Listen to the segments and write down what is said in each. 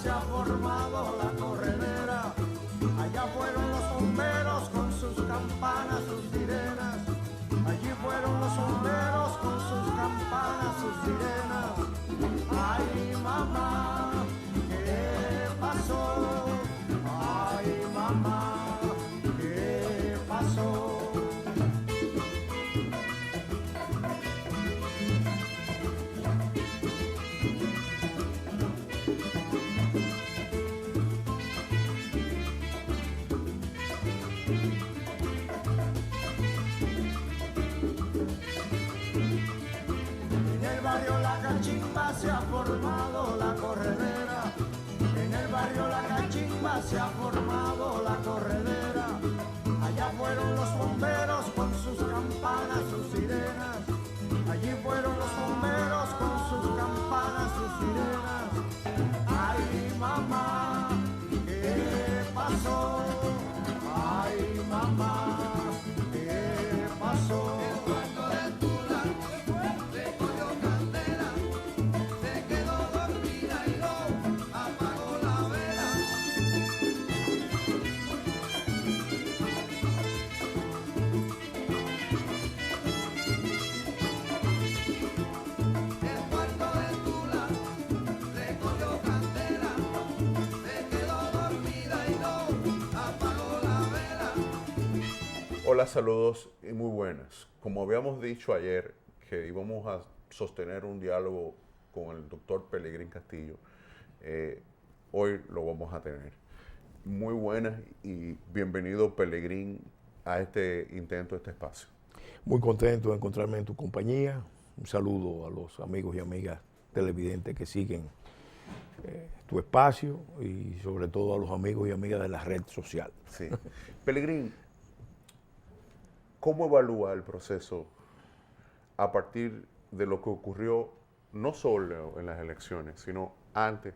se ha formado la corredera. Allá fueron los bomberos con sus campanas, sus sirenas. Allí fueron los bomberos con sus campanas, sus sirenas. Ay, mamá, ¿qué pasó? Ay, mamá, ¿qué pasó? Se ha formado la corredera, en el barrio La Cachimba se ha formado la corredera. Allá fueron los bomberos con sus campanas, sus sirenas. Allí fueron los bomberos con sus campanas, sus sirenas. Ay, mamá, ¿qué pasó? Ay, mamá, ¿qué pasó? Hola, saludos y muy buenas. Como habíamos dicho ayer que íbamos a sostener un diálogo con el doctor Pelegrín Castillo, hoy lo vamos a tener. Muy buenas y bienvenido, Pelegrín, a este intento, a este espacio. Muy contento de encontrarme en tu compañía. Un saludo a los amigos y amigas televidentes que siguen tu espacio y sobre todo a los amigos y amigas de la red social. Sí. Pelegrín, ¿cómo evalúa el proceso a partir de lo que ocurrió no solo en las elecciones, sino antes,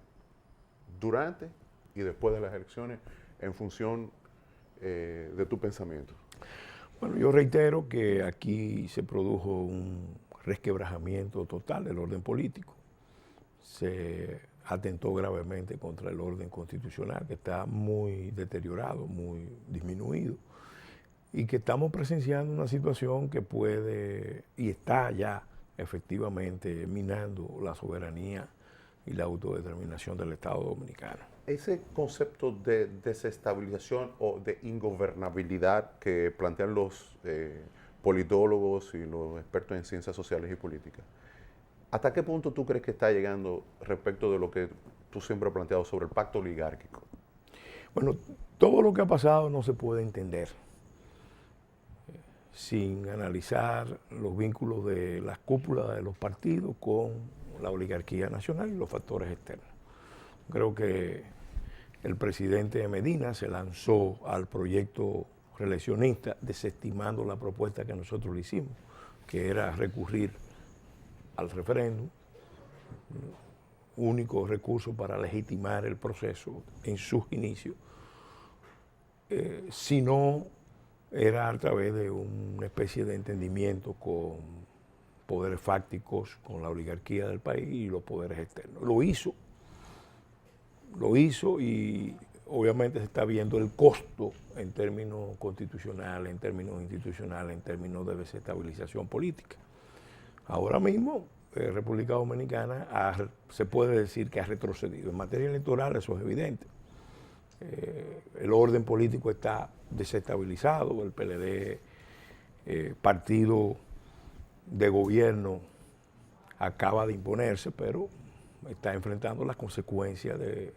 durante y después de las elecciones, en función de tu pensamiento? Bueno, yo reitero que aquí se produjo un resquebrajamiento total del orden político. Se atentó gravemente contra el orden constitucional, que está muy deteriorado, muy disminuido, y que estamos presenciando una situación que puede y está ya efectivamente minando la soberanía y la autodeterminación del Estado Dominicano. Ese concepto de desestabilización o de ingobernabilidad que plantean los politólogos y los expertos en ciencias sociales y políticas, ¿hasta qué punto tú crees que está llegando respecto de lo que tú siempre has planteado sobre el pacto oligárquico? Bueno, todo lo que ha pasado no se puede entender sin analizar los vínculos de las cúpulas de los partidos con la oligarquía nacional y los factores externos. Creo que el presidente Medina se lanzó al proyecto reeleccionista desestimando la propuesta que nosotros le hicimos, que era recurrir al referéndum, único recurso para legitimar el proceso en sus inicios, si no era a través de una especie de entendimiento con poderes fácticos, con la oligarquía del país y los poderes externos. Lo hizo y obviamente se está viendo el costo en términos constitucionales, en términos institucionales, en términos de desestabilización política. Ahora mismo, República Dominicana se puede decir que ha retrocedido. En materia electoral eso es evidente. El orden político está desestabilizado, el PLD, partido de gobierno, acaba de imponerse, pero está enfrentando las consecuencias de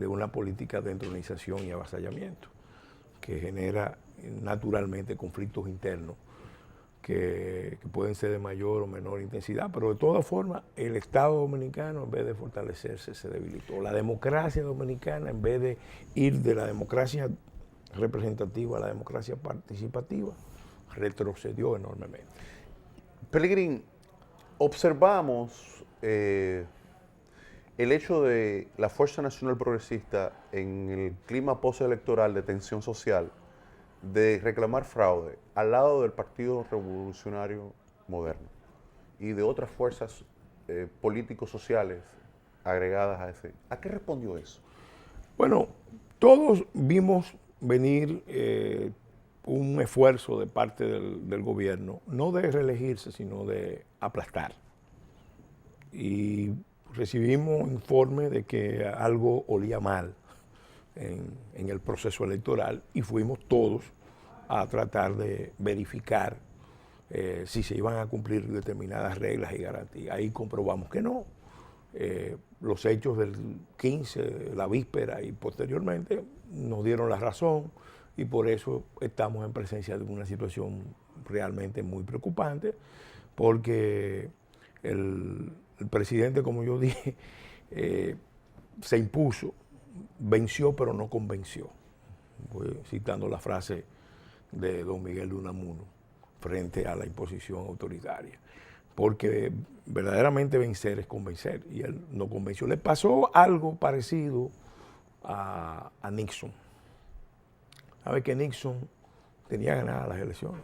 una política de entronización y avasallamiento que genera naturalmente conflictos internos que pueden ser de mayor o menor intensidad, pero de todas formas el Estado Dominicano, en vez de fortalecerse, se debilitó. La democracia dominicana, en vez de ir de la democracia representativa a la democracia participativa, retrocedió enormemente. Pelegrín, observamos el hecho de la Fuerza Nacional Progresista en el clima postelectoral de tensión social, de reclamar fraude al lado del Partido Revolucionario Moderno y de otras fuerzas políticos sociales agregadas a ese. ¿A qué respondió eso? Bueno, todos vimos venir un esfuerzo de parte del gobierno, no de reelegirse, sino de aplastar. Y recibimos informe de que algo olía mal en el proceso electoral y fuimos todos a tratar de verificar si se iban a cumplir determinadas reglas y garantías. Ahí comprobamos que no. Los hechos del 15, la víspera y posteriormente nos dieron la razón y por eso estamos en presencia de una situación realmente muy preocupante, porque el presidente, como yo dije, se impuso, venció pero no convenció. Voy citando la frase de don Miguel de Unamuno frente a la imposición autoritaria. Porque verdaderamente vencer es convencer, y él no convenció. Le pasó algo parecido a Nixon. ¿Sabe que Nixon tenía ganadas las elecciones?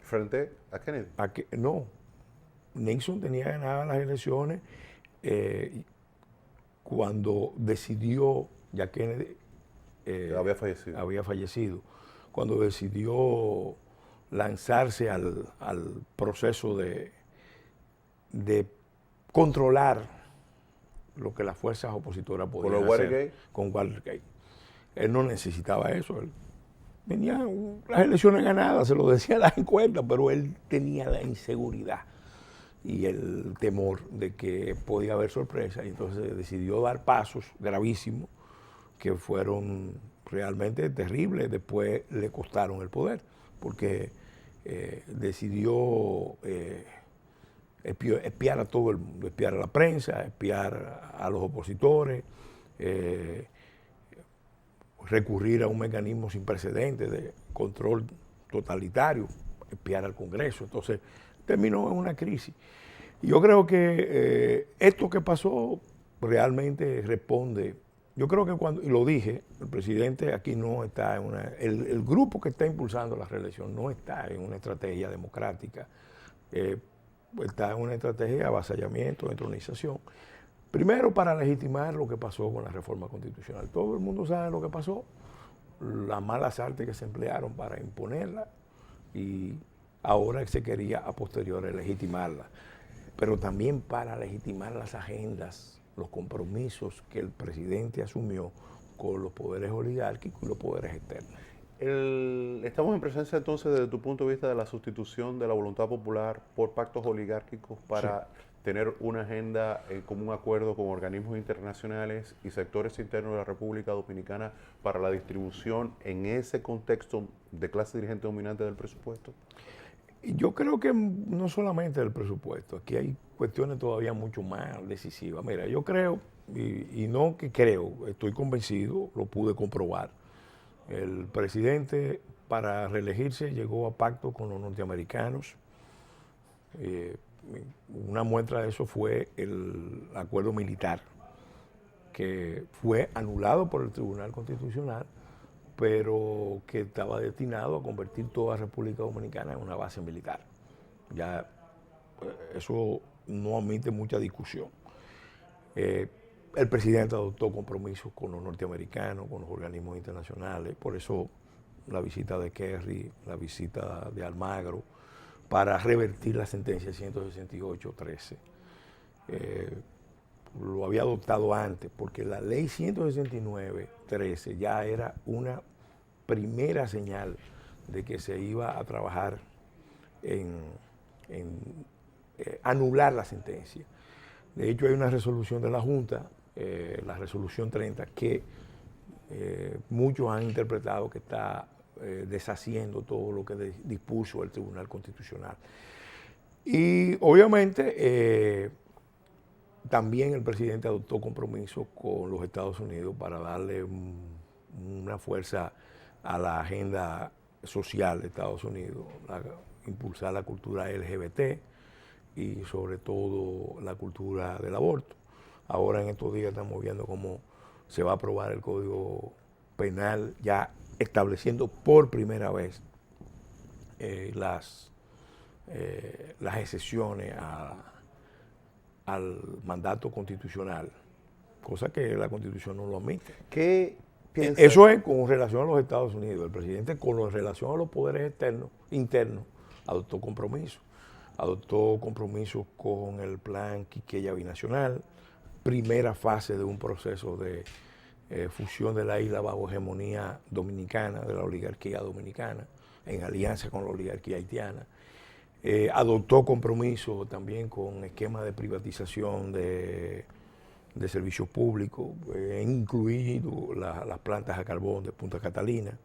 ¿Frente a Kennedy? No, Nixon tenía ganadas las elecciones cuando decidió, ya Kennedy había fallecido, cuando decidió lanzarse al proceso de controlar lo que las fuerzas opositoras podían hacer con Watergate. Él no necesitaba eso. Él tenía las elecciones ganadas, se lo decía las encuestas, pero él tenía la inseguridad y el temor de que podía haber sorpresa, y entonces decidió dar pasos gravísimos que fueron realmente terribles. Después le costaron el poder, porque decidió espiar a todo el mundo, espiar a la prensa, espiar a los opositores, recurrir a un mecanismo sin precedentes de control totalitario, espiar al Congreso. Entonces terminó en una crisis. Y yo creo que esto que pasó realmente responde. Yo creo que cuando, y lo dije, el presidente aquí no está en una, el grupo que está impulsando la reelección no está en una estrategia democrática, está en una estrategia de avasallamiento, de entronización. Primero, para legitimar lo que pasó con la reforma constitucional. Todo el mundo sabe lo que pasó, las malas artes que se emplearon para imponerla, y ahora se quería a posteriori legitimarla. Pero también para legitimar las agendas, los compromisos que el presidente asumió con los poderes oligárquicos y los poderes externos. Estamos en presencia entonces, desde tu punto de vista, de la sustitución de la voluntad popular por pactos oligárquicos para tener una agenda en común acuerdo con organismos internacionales y sectores internos de la República Dominicana para la distribución en ese contexto de clase dirigente dominante del presupuesto. Yo creo que no solamente del presupuesto, aquí hay cuestiones todavía mucho más decisivas. Mira, yo creo, y no que creo, estoy convencido, lo pude comprobar. El presidente, para reelegirse, llegó a pacto con los norteamericanos. Una muestra de eso fue el acuerdo militar, que fue anulado por el Tribunal Constitucional, pero que estaba destinado a convertir toda República Dominicana en una base militar. Ya eso no admite mucha discusión. El presidente adoptó compromisos con los norteamericanos, con los organismos internacionales, por eso la visita de Kerry, la visita de Almagro, para revertir la sentencia 168-13. Lo había adoptado antes, porque la ley 169-13 ya era una primera señal de que se iba a trabajar en anular la sentencia. De hecho, hay una resolución de la Junta, la resolución 30, que muchos han interpretado que está deshaciendo todo lo que dispuso el Tribunal Constitucional. Y obviamente también el presidente adoptó compromisos con los Estados Unidos para darle una fuerza a la agenda social de Estados Unidos, impulsar la cultura LGBT y sobre todo la cultura del aborto. Ahora en estos días estamos viendo cómo se va a aprobar el Código Penal, ya estableciendo por primera vez las excepciones al mandato constitucional cosa que la Constitución no lo admite. ¿Qué piensa? Eso es con relación a los Estados Unidos. El presidente, con relación a los poderes internos, adoptó compromisos. Adoptó compromisos con el plan Quiqueya Binacional, primera fase de un proceso de fusión de la isla bajo hegemonía dominicana, de la oligarquía dominicana, en alianza con la oligarquía haitiana. Adoptó compromisos también con esquemas de privatización de servicios públicos, incluido las plantas a carbón de Punta Catalina.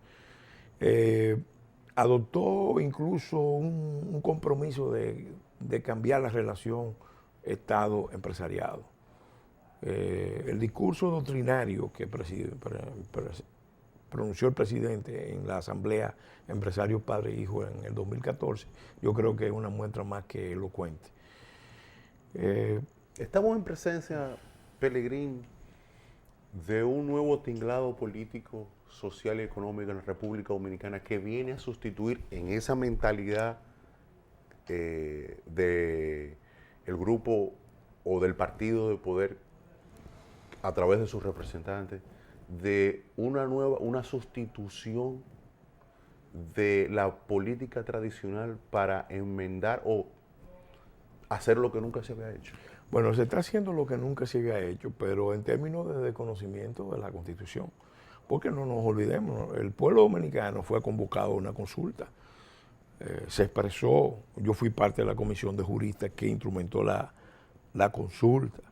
Adoptó incluso un compromiso de cambiar la relación Estado-empresariado. El discurso doctrinario que pronunció el presidente en la Asamblea Empresarios Padre e Hijo en el 2014, yo creo que es una muestra más que elocuente. Estamos en presencia, Pelegrín, de un nuevo tinglado político, social y económico en la República Dominicana que viene a sustituir en esa mentalidad del grupo o del partido de poder a través de sus representantes, de una sustitución de la política tradicional para enmendar o hacer lo que nunca se había hecho. Bueno, se está haciendo lo que nunca se había hecho, pero en términos de desconocimiento de la Constitución. Porque no nos olvidemos, el pueblo dominicano fue convocado a una consulta. Se expresó, yo fui parte de la comisión de juristas que instrumentó la consulta.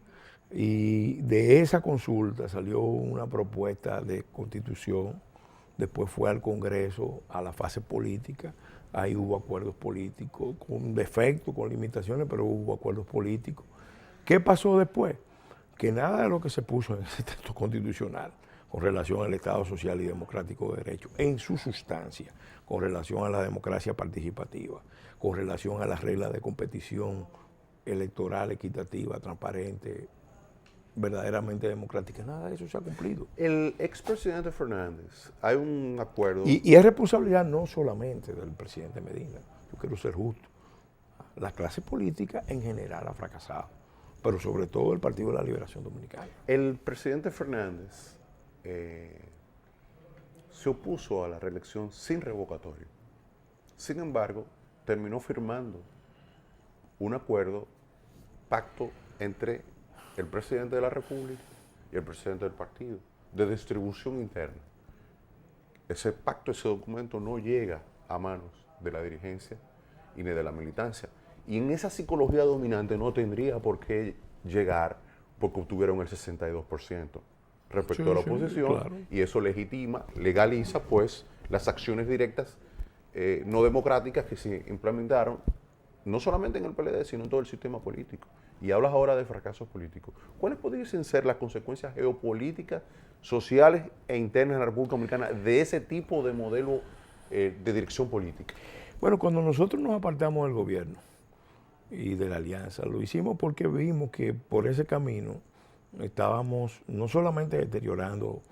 Y de esa consulta salió una propuesta de constitución, después fue al Congreso, a la fase política, ahí hubo acuerdos políticos, con defectos, con limitaciones, pero hubo acuerdos políticos. ¿Qué pasó después? Que nada de lo que se puso en ese texto constitucional con relación al Estado social y democrático de derecho, en su sustancia, con relación a la democracia participativa, con relación a las reglas de competición electoral, equitativa, transparente, verdaderamente democrática, nada de eso se ha cumplido. El expresidente Fernández, hay un acuerdo... Y es responsabilidad no solamente del presidente Medina, yo quiero ser justo, la clase política en general ha fracasado, pero sobre todo el Partido de la Liberación Dominicana. El presidente Fernández se opuso a la reelección sin revocatorio. Sin embargo, terminó firmando un acuerdo, pacto entre el presidente de la República y el presidente del partido, de distribución interna. Ese pacto, ese documento no llega a manos de la dirigencia y ni de la militancia. Y en esa psicología dominante no tendría por qué llegar porque obtuvieron el 62% respecto a la oposición, claro. Y eso legitima, legaliza pues las acciones directas no democráticas que se implementaron no solamente en el PLD, sino en todo el sistema político. Y hablas ahora de fracasos políticos. ¿Cuáles podrían ser las consecuencias geopolíticas, sociales e internas en la República Dominicana de ese tipo de modelo de dirección política? Bueno, cuando nosotros nos apartamos del gobierno y de la alianza, lo hicimos porque vimos que por ese camino estábamos no solamente deteriorando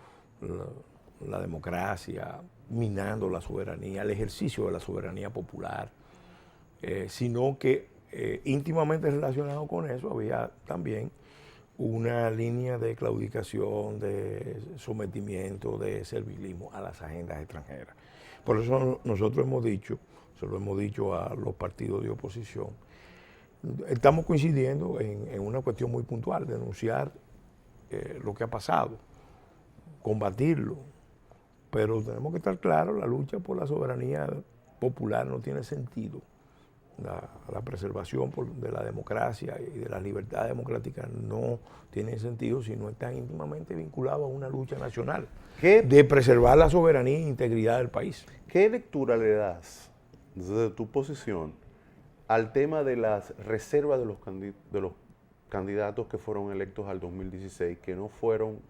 la democracia, minando la soberanía, el ejercicio de la soberanía popular, sino que íntimamente relacionado con eso había también una línea de claudicación, de sometimiento, de servilismo a las agendas extranjeras. Por eso nosotros hemos dicho, se lo hemos dicho a los partidos de oposición, estamos coincidiendo en una cuestión muy puntual, denunciar lo que ha pasado, combatirlo, pero tenemos que estar claros, la lucha por la soberanía popular no tiene sentido. La preservación de la democracia y de las libertades democráticas no tiene sentido si no están íntimamente vinculados a una lucha nacional de preservar la soberanía e integridad del país. ¿Qué lectura le das desde tu posición al tema de las reservas de los candidatos que fueron electos al 2016, que no fueron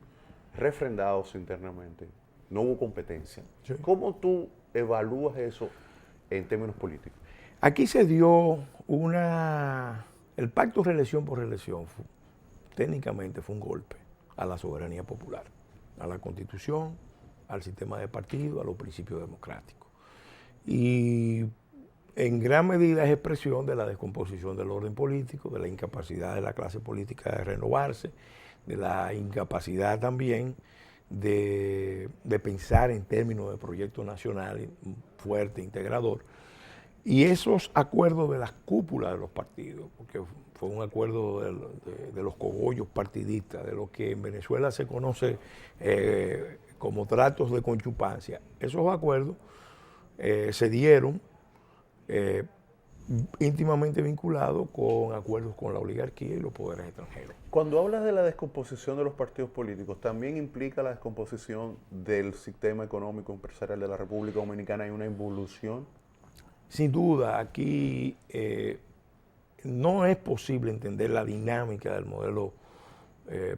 refrendados internamente? No hubo competencia. Sí. ¿Cómo tú evalúas eso en términos políticos? Aquí se dio el pacto reelección por reelección, técnicamente fue un golpe a la soberanía popular, a la Constitución, al sistema de partido, a los principios democráticos. Y en gran medida es expresión de la descomposición del orden político, de la incapacidad de la clase política de renovarse, de la incapacidad también de pensar en términos de proyecto nacional fuerte, integrador. Y esos acuerdos de las cúpulas de los partidos, porque fue un acuerdo de los cogollos partidistas, de lo que en Venezuela se conoce como tratos de conchupancia, esos acuerdos se dieron íntimamente vinculados con acuerdos con la oligarquía y los poderes extranjeros. Cuando hablas de la descomposición de los partidos políticos, ¿también implica la descomposición del sistema económico empresarial de la República Dominicana y una involución? Sin duda, aquí no es posible entender la dinámica del modelo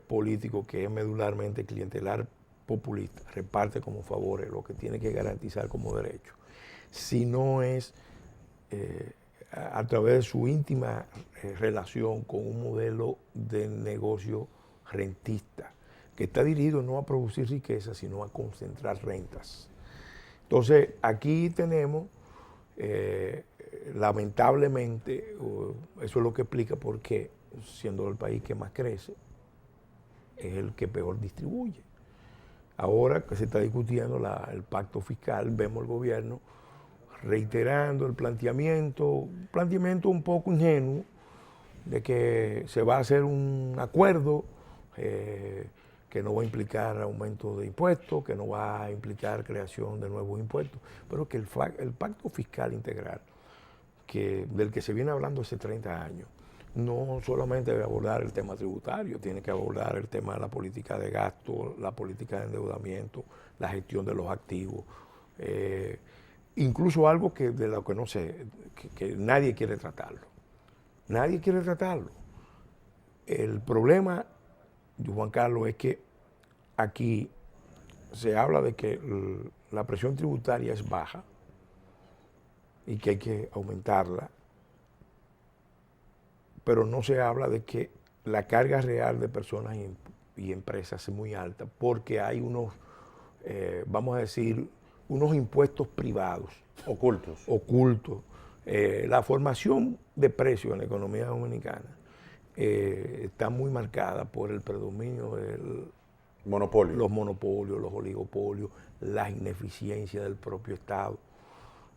político que es medularmente clientelar populista, reparte como favores lo que tiene que garantizar como derecho, si no es a través de su íntima relación con un modelo de negocio rentista, que está dirigido no a producir riqueza, sino a concentrar rentas. Entonces, aquí tenemos, lamentablemente, eso es lo que explica por qué, siendo el país que más crece, es el que peor distribuye. Ahora que se está discutiendo el pacto fiscal, vemos el gobierno reiterando el planteamiento un poco ingenuo de que se va a hacer un acuerdo que no va a implicar aumento de impuestos, que no va a implicar creación de nuevos impuestos, pero que el pacto fiscal integral, del que se viene hablando hace 30 años, no solamente debe abordar el tema tributario, tiene que abordar el tema de la política de gasto, la política de endeudamiento, la gestión de los activos, incluso algo de lo que no sé, que nadie quiere tratarlo. Nadie quiere tratarlo. El problema, Juan Carlos, es que aquí se habla de que la presión tributaria es baja y que hay que aumentarla, pero no se habla de que la carga real de personas y empresas es muy alta, porque hay unos, vamos a decir, unos impuestos privados. Ocultos. La formación de precios en la economía dominicana está muy marcada por el predominio de los monopolios, los oligopolios, la ineficiencia del propio Estado.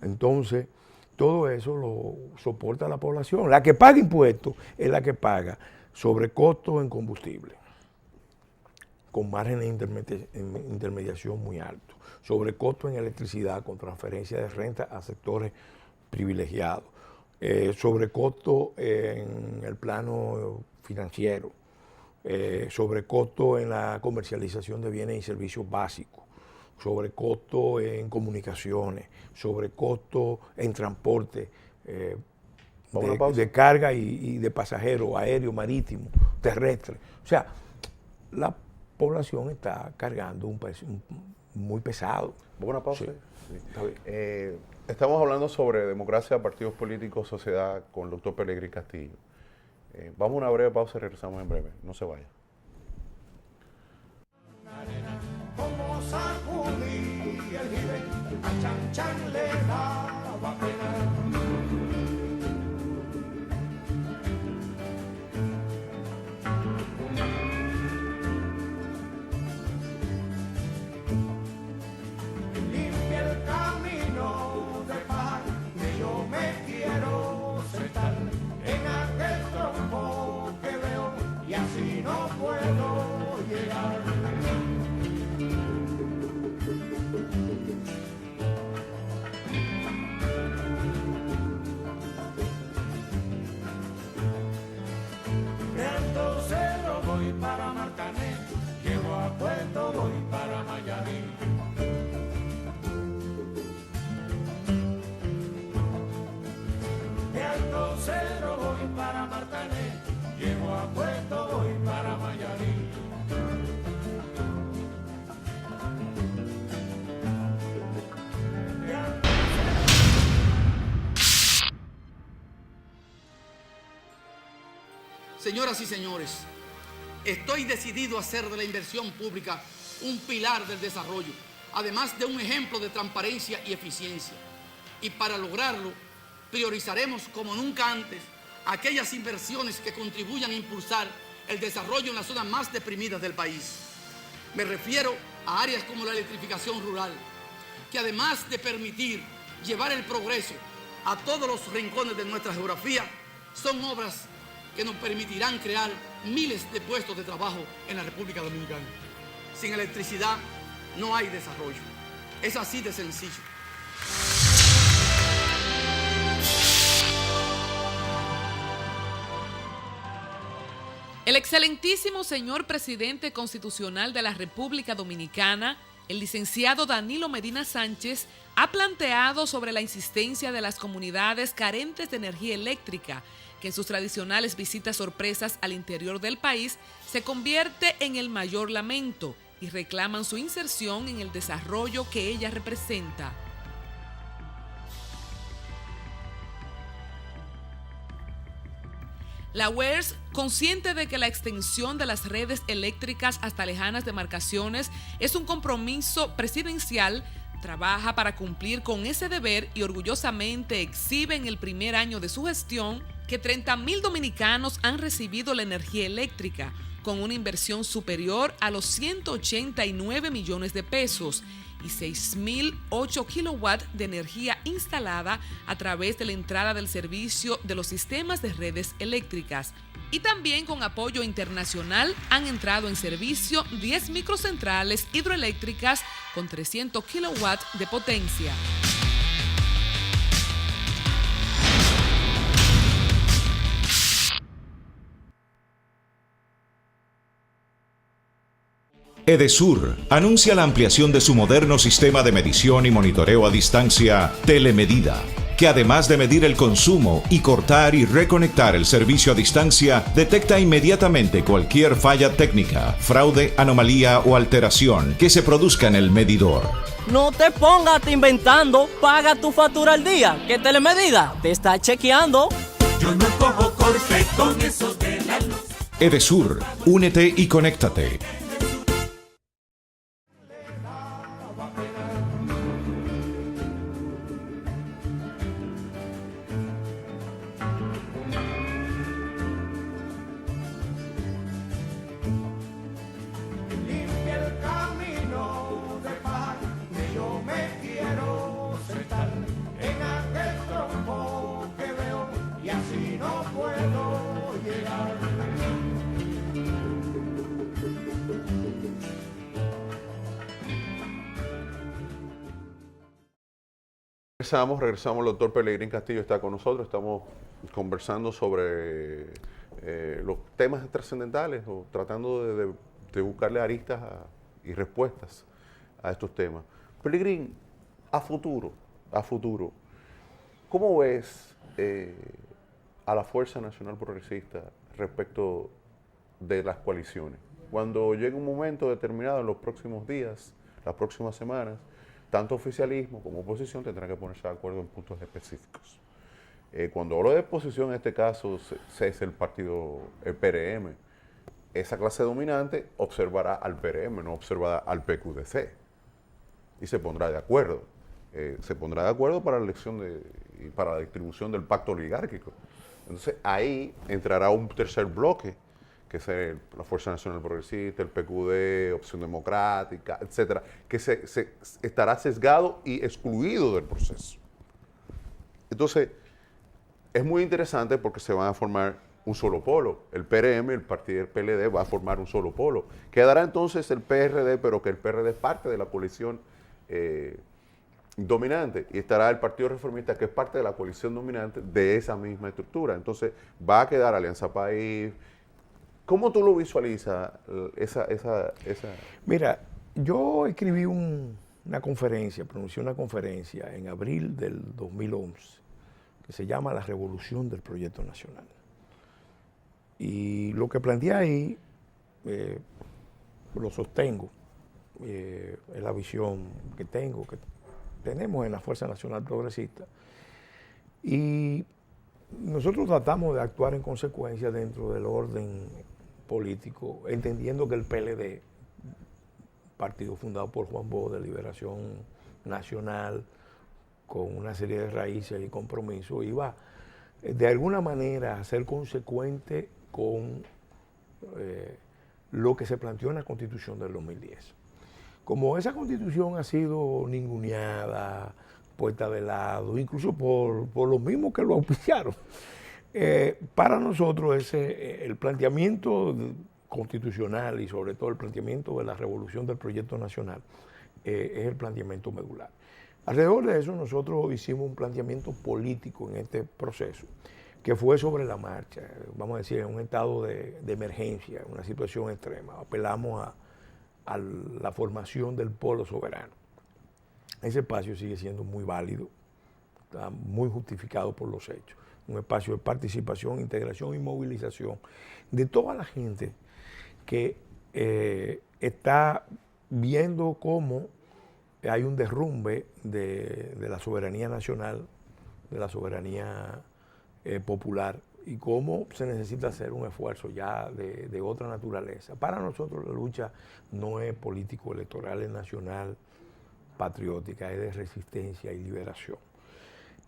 Entonces, todo eso lo soporta la población. La que paga impuestos es la que paga sobrecostos en combustible, con márgenes de intermediación muy altos, sobrecostos en electricidad con transferencia de renta a sectores privilegiados, sobrecostos en el plano financiero, sobrecostos en la comercialización de bienes y servicios básicos, sobrecosto en comunicaciones, sobrecosto en transporte de carga y de pasajeros, aéreo, marítimo, terrestre. O sea, la población está cargando un peso muy pesado. ¿Vamos a una pausa? Sí. Está bien. Estamos hablando sobre democracia, partidos políticos, sociedad, con el doctor Pelegrín Castillo. Vamos a una breve pausa y regresamos en breve. No se vaya. Como sacudí el jibe, a Chan Chan le daba pena. Limpia el camino de paz, que yo me quiero sentar en aquel tronco que veo y así no puedo llegar. Voy para Marcané, llego a Puerto, voy para Mayarí. De Alto Cero voy para Marcané, llego a Puerto, voy para Mayarí. Señoras y señores, estoy decidido a hacer de la inversión pública un pilar del desarrollo, además de un ejemplo de transparencia y eficiencia. Y para lograrlo, priorizaremos como nunca antes aquellas inversiones que contribuyan a impulsar el desarrollo en las zonas más deprimidas del país. Me refiero a áreas como la electrificación rural, que además de permitir llevar el progreso a todos los rincones de nuestra geografía, son obras que nos permitirán crear miles de puestos de trabajo en la República Dominicana. Sin electricidad no hay desarrollo. Es así de sencillo. El excelentísimo señor presidente constitucional de la República Dominicana, el licenciado Danilo Medina Sánchez, ha planteado sobre la insistencia de las comunidades carentes de energía eléctrica, que en sus tradicionales visitas sorpresas al interior del país se convierte en el mayor lamento y reclaman su inserción en el desarrollo que ella representa. La UERS, consciente de que la extensión de las redes eléctricas hasta lejanas demarcaciones es un compromiso presidencial, trabaja para cumplir con ese deber y orgullosamente exhibe en el primer año de su gestión que 30,000 dominicanos han recibido la energía eléctrica, con una inversión superior a los 189 millones de pesos y 6.008 kilowatts de energía instalada a través de la entrada del servicio de los sistemas de redes eléctricas. Y también con apoyo internacional han entrado en servicio 10 microcentrales hidroeléctricas con 300 kilowatts de potencia. Edesur anuncia la ampliación de su moderno sistema de medición y monitoreo a distancia Telemedida, que además de medir el consumo y cortar y reconectar el servicio a distancia, detecta inmediatamente cualquier falla técnica, fraude, anomalía o alteración que se produzca en el medidor. No te pongas inventando, paga tu factura al día, que Telemedida te está chequeando. Yo no cojo corte con eso de la luz. Edesur, únete y conéctate. Regresamos, el doctor Pelegrín Castillo está con nosotros, estamos conversando sobre los temas trascendentales o tratando de buscarle aristas y respuestas a estos temas. Pelegrín, a futuro, ¿cómo ves a la Fuerza Nacional Progresista respecto de las coaliciones? Cuando llegue un momento determinado en los próximos días, las próximas semanas, tanto oficialismo como oposición tendrán que ponerse de acuerdo en puntos específicos. Cuando hablo de oposición, en este caso es el partido, el PRM. Esa clase dominante observará al PRM, no observará al PQDC. Y se pondrá de acuerdo. Se pondrá de acuerdo para la elección y para la distribución del pacto oligárquico. Entonces ahí entrará un tercer bloque, que es la Fuerza Nacional Progresista, el PQD, Opción Democrática, etcétera, que se estará sesgado y excluido del proceso. Entonces, es muy interesante porque se van a formar un solo polo. El PRM, el partido del PLD, va a formar un solo polo. Quedará entonces el PRD, pero que el PRD es parte de la coalición dominante, y estará el Partido Reformista, que es parte de la coalición dominante de esa misma estructura. Entonces, va a quedar Alianza País. ¿Cómo tú lo visualizas, esa? Mira, yo escribí pronuncié una conferencia en abril del 2011 que se llama La Revolución del Proyecto Nacional. Y lo que planteé ahí, lo sostengo, es la visión que tenemos en la Fuerza Nacional Progresista. Y nosotros tratamos de actuar en consecuencia dentro del orden político, entendiendo que el PLD, partido fundado por Juan Bosch de Liberación Nacional, con una serie de raíces y compromisos, iba de alguna manera a ser consecuente con lo que se planteó en la Constitución del 2010. Como esa Constitución ha sido ninguneada, puesta de lado, incluso por los mismos que lo auspiciaron, para nosotros el planteamiento constitucional y sobre todo el planteamiento de la revolución del proyecto nacional es el planteamiento medular. Alrededor de eso nosotros hicimos un planteamiento político en este proceso, que fue sobre la marcha, vamos a decir, en un estado de emergencia, una situación extrema. Apelamos a la formación del polo soberano. Ese espacio sigue siendo muy válido, está muy justificado por los hechos. Un espacio de participación, integración y movilización de toda la gente que está viendo cómo hay un derrumbe de la soberanía nacional, de la soberanía popular, y cómo se necesita hacer un esfuerzo ya de otra naturaleza. Para nosotros la lucha no es político-electoral, es nacional, patriótica, es de resistencia y liberación.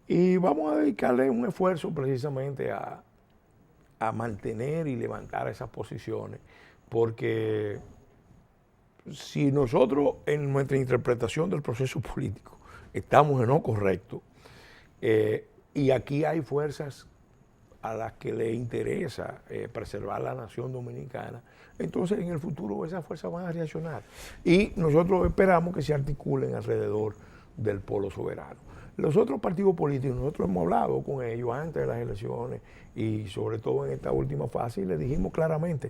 Y vamos a dedicarle un esfuerzo precisamente a mantener y levantar esas posiciones, porque si nosotros en nuestra interpretación del proceso político estamos en lo correcto, y aquí hay fuerzas a las que le interesa preservar la nación dominicana, entonces en el futuro esas fuerzas van a reaccionar. Y nosotros esperamos que se articulen alrededor del polo soberano. Los otros partidos políticos, nosotros hemos hablado con ellos antes de las elecciones y sobre todo en esta última fase, y les dijimos claramente,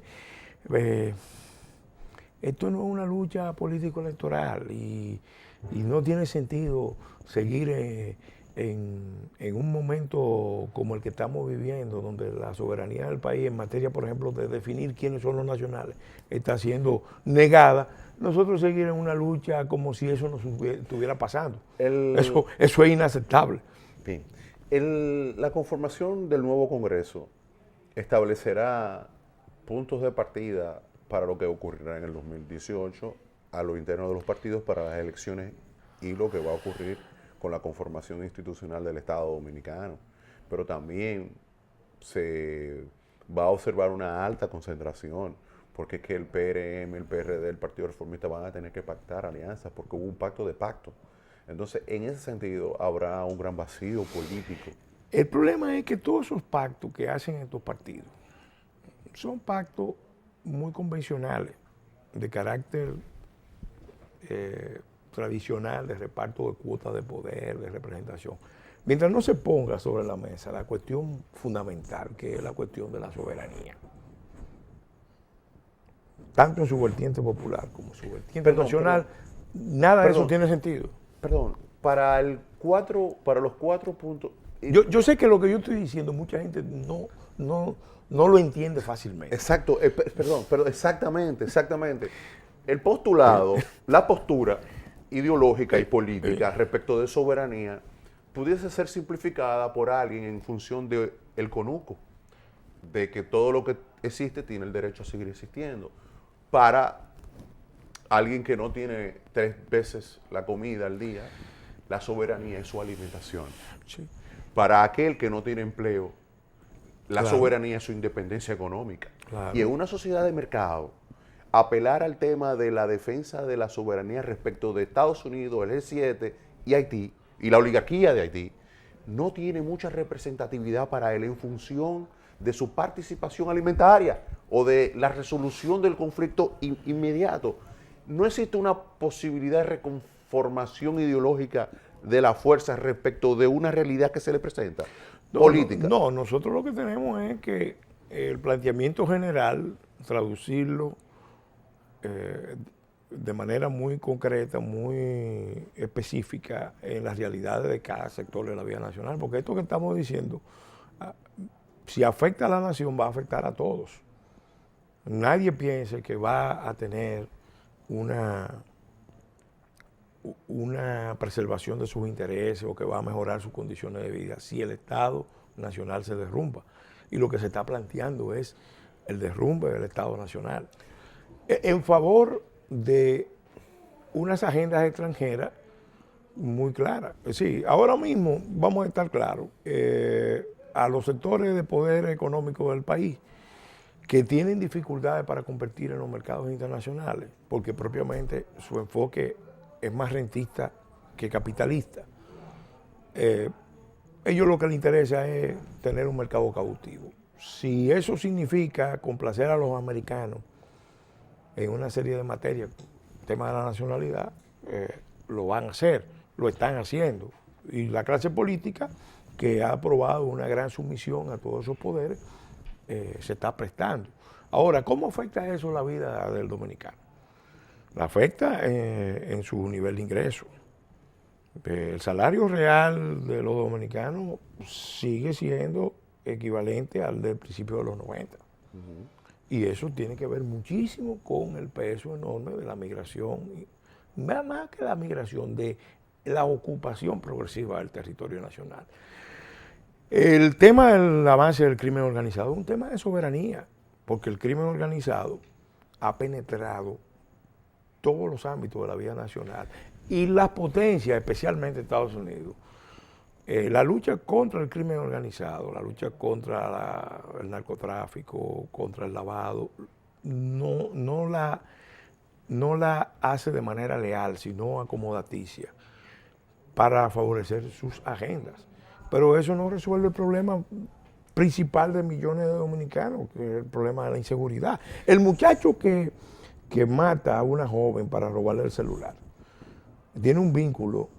esto no es una lucha político-electoral y no tiene sentido seguir en un momento como el que estamos viviendo, donde la soberanía del país en materia, por ejemplo, de definir quiénes son los nacionales, está siendo negada. Nosotros seguir en una lucha como si eso no estuviera pasando. Eso es inaceptable. Bien. La conformación del nuevo Congreso establecerá puntos de partida para lo que ocurrirá en el 2018 a lo interno de los partidos para las elecciones y lo que va a ocurrir con la conformación institucional del Estado Dominicano. Pero también se va a observar una alta concentración, porque es que el PRM, el PRD, el Partido Reformista van a tener que pactar alianzas, porque hubo un pacto de pacto. Entonces, en ese sentido, habrá un gran vacío político. El problema es que todos esos pactos que hacen estos partidos son pactos muy convencionales, de carácter tradicional, de reparto de cuotas de poder, de representación. Mientras no se ponga sobre la mesa la cuestión fundamental, que es la cuestión de la soberanía, tanto en su vertiente popular como en su vertiente nacional, nada de eso tiene sentido. Perdón, para los 4 puntos... Yo sé que lo que yo estoy diciendo, mucha gente no lo entiende fácilmente. Exacto, perdón, exactamente. El postulado, la postura ideológica y política respecto de soberanía pudiese ser simplificada por alguien en función del conuco, de que todo lo que existe tiene el derecho a seguir existiendo. Para alguien que no tiene 3 veces la comida al día, la soberanía es su alimentación. Sí. Para aquel que no tiene empleo, la Claro. soberanía es su independencia económica. Claro. Y en una sociedad de mercado, apelar al tema de la defensa de la soberanía respecto de Estados Unidos, el G7 y Haití, y la oligarquía de Haití, no tiene mucha representatividad para él en función de su participación alimentaria o de la resolución del conflicto inmediato. No existe una posibilidad de reconformación ideológica de la fuerza respecto de una realidad que se le presenta, política. No, nosotros lo que tenemos es que el planteamiento general, traducirlo de manera muy concreta, muy específica en las realidades de cada sector de la vida nacional, porque esto que estamos diciendo, si afecta a la nación, va a afectar a todos. Nadie piense que va a tener una preservación de sus intereses o que va a mejorar sus condiciones de vida si el Estado nacional se derrumba. Y lo que se está planteando es el derrumbe del Estado nacional en favor de unas agendas extranjeras muy claras. Sí, ahora mismo vamos a estar claros, a los sectores de poder económico del país que tienen dificultades para competir en los mercados internacionales, porque propiamente su enfoque es más rentista que capitalista. Ellos lo que les interesa es tener un mercado cautivo. Si eso significa complacer a los americanos en una serie de materias, tema de la nacionalidad, lo van a hacer, lo están haciendo. Y la clase política, que ha aprobado una gran sumisión a todos esos poderes, se está prestando. Ahora, ¿cómo afecta eso la vida del dominicano? La afecta en su nivel de ingreso. El salario real de los dominicanos sigue siendo equivalente al del principio de los 90. Y eso tiene que ver muchísimo con el peso enorme de la migración, más que la migración, de la ocupación progresiva del territorio nacional. El tema del avance del crimen organizado es un tema de soberanía, porque el crimen organizado ha penetrado todos los ámbitos de la vida nacional y las potencias, especialmente Estados Unidos. La lucha contra el crimen organizado, la lucha contra el narcotráfico, contra el lavado, no la hace de manera leal, sino acomodaticia, para favorecer sus agendas. Pero eso no resuelve el problema principal de millones de dominicanos, que es el problema de la inseguridad. El muchacho que mata a una joven para robarle el celular tiene un vínculo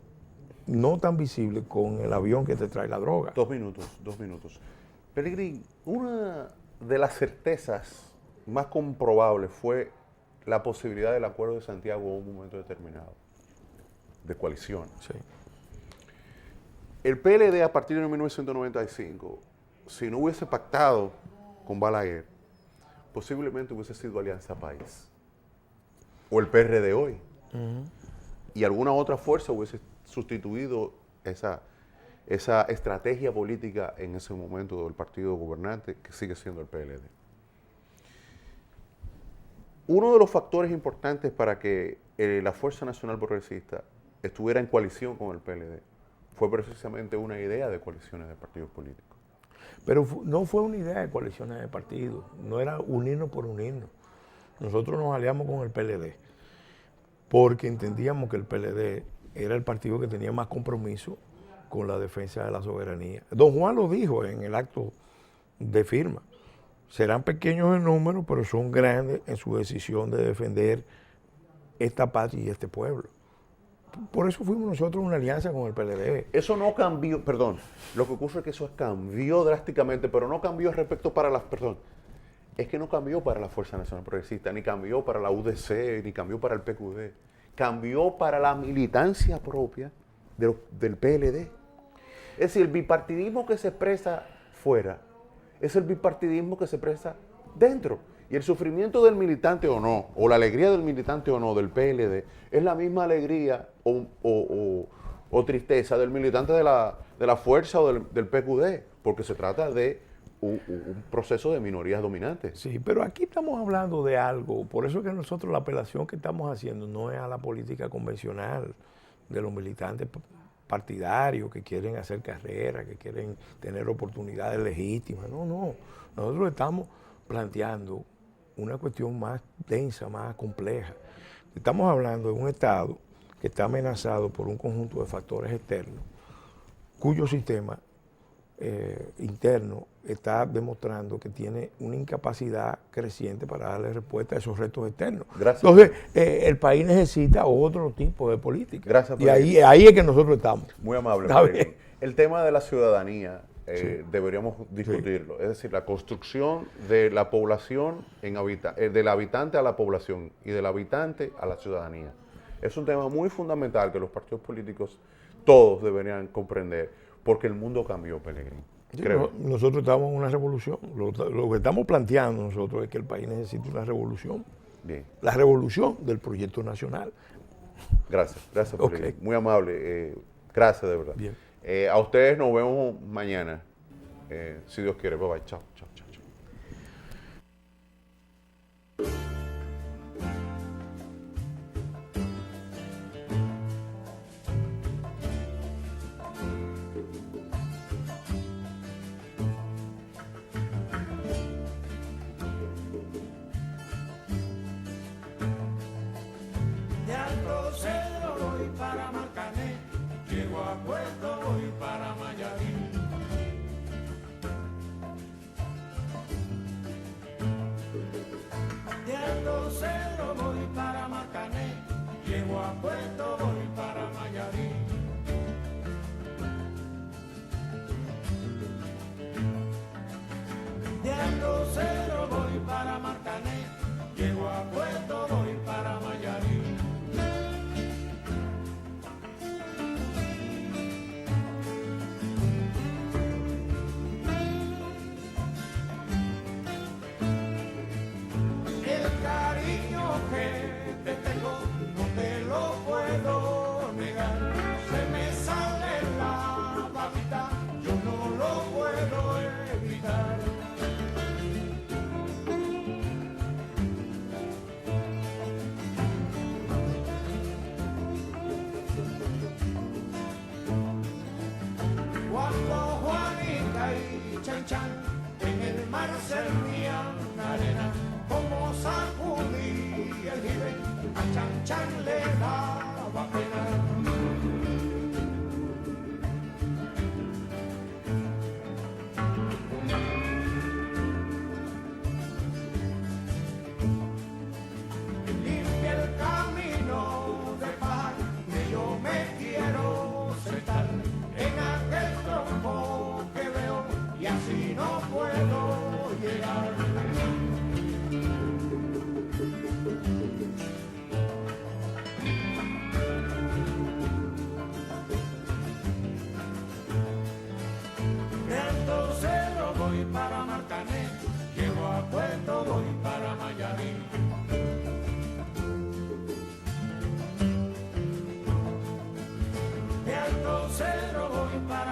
no tan visible con el avión que te trae la droga. 2 minutos. Pelegrín, una de las certezas más comprobables fue la posibilidad del Acuerdo de Santiago en un momento determinado, de coalición. Sí. El PLD a partir de 1995, si no hubiese pactado con Balaguer, posiblemente hubiese sido Alianza País, o el PRD hoy, y alguna otra fuerza hubiese sustituido esa estrategia política en ese momento del partido gobernante, que sigue siendo el PLD. Uno de los factores importantes para que la Fuerza Nacional Progresista estuviera en coalición con el PLD fue precisamente una idea de coaliciones de partidos políticos. Pero no fue una idea de coaliciones de partidos, no era unirnos por unirnos. Nosotros nos aliamos con el PLD porque entendíamos que el PLD era el partido que tenía más compromiso con la defensa de la soberanía. Don Juan lo dijo en el acto de firma. Serán pequeños en número, pero son grandes en su decisión de defender esta patria y este pueblo. Por eso fuimos nosotros una alianza con el PLD. Eso no cambió, perdón, lo que ocurre es que eso cambió drásticamente, pero no cambió respecto para las personas. Es que no cambió para la Fuerza Nacional Progresista, ni cambió para la UDC, ni cambió para el PQD. Cambió para la militancia propia del PLD. Es decir, el bipartidismo que se expresa fuera es el bipartidismo que se expresa dentro. Y el sufrimiento del militante o no, o la alegría del militante o no del PLD, es la misma alegría o tristeza del militante de la Fuerza o del PQD, porque se trata de un proceso de minorías dominantes. Sí, pero aquí estamos hablando de algo, por eso es que nosotros la apelación que estamos haciendo no es a la política convencional de los militantes partidarios que quieren hacer carrera, que quieren tener oportunidades legítimas. No. Nosotros estamos planteando una cuestión más densa, más compleja. Estamos hablando de un Estado que está amenazado por un conjunto de factores externos, cuyo sistema interno está demostrando que tiene una incapacidad creciente para darle respuesta a esos retos externos. Gracias. Entonces, el país necesita otro tipo de política. Gracias. Y ahí es que nosotros estamos. Muy amable. El tema de la ciudadanía deberíamos discutirlo. Es decir, la construcción de la población, del habitante a la población y del habitante a la ciudadanía. Es un tema muy fundamental que los partidos políticos todos deberían comprender, porque el mundo cambió, Pelegrín. Nosotros estamos en una revolución. Lo que estamos planteando nosotros es que el país necesita una revolución. Bien. La revolución del proyecto nacional. Gracias, Pelegrín. Muy amable. Gracias, de verdad. Bien. A ustedes nos vemos mañana, si Dios quiere. Bye bye. Chao. a Puerto, voy para Mayarí. De Alto Cedro voy para Marcané, llego a Puerto, voy para Mayarí. De Alto Cedro voy para Marcané, llego a Puerto, voy para Mayarí. El cariño que te tengo no te lo puedo negar. Se me sale la babita, yo no lo puedo evitar. Cuando Juanita y Chan Chan en el mar servían arena, como sacudí el jibe, a Chan Chan le daba pena. Limpia el camino de paz, que yo me quiero sentar en aquel tronco que veo y así no puedo llegar. De Alto Cedro voy para Marcané, llego a Puerto, voy para Mayarí. De Alto Cedro voy para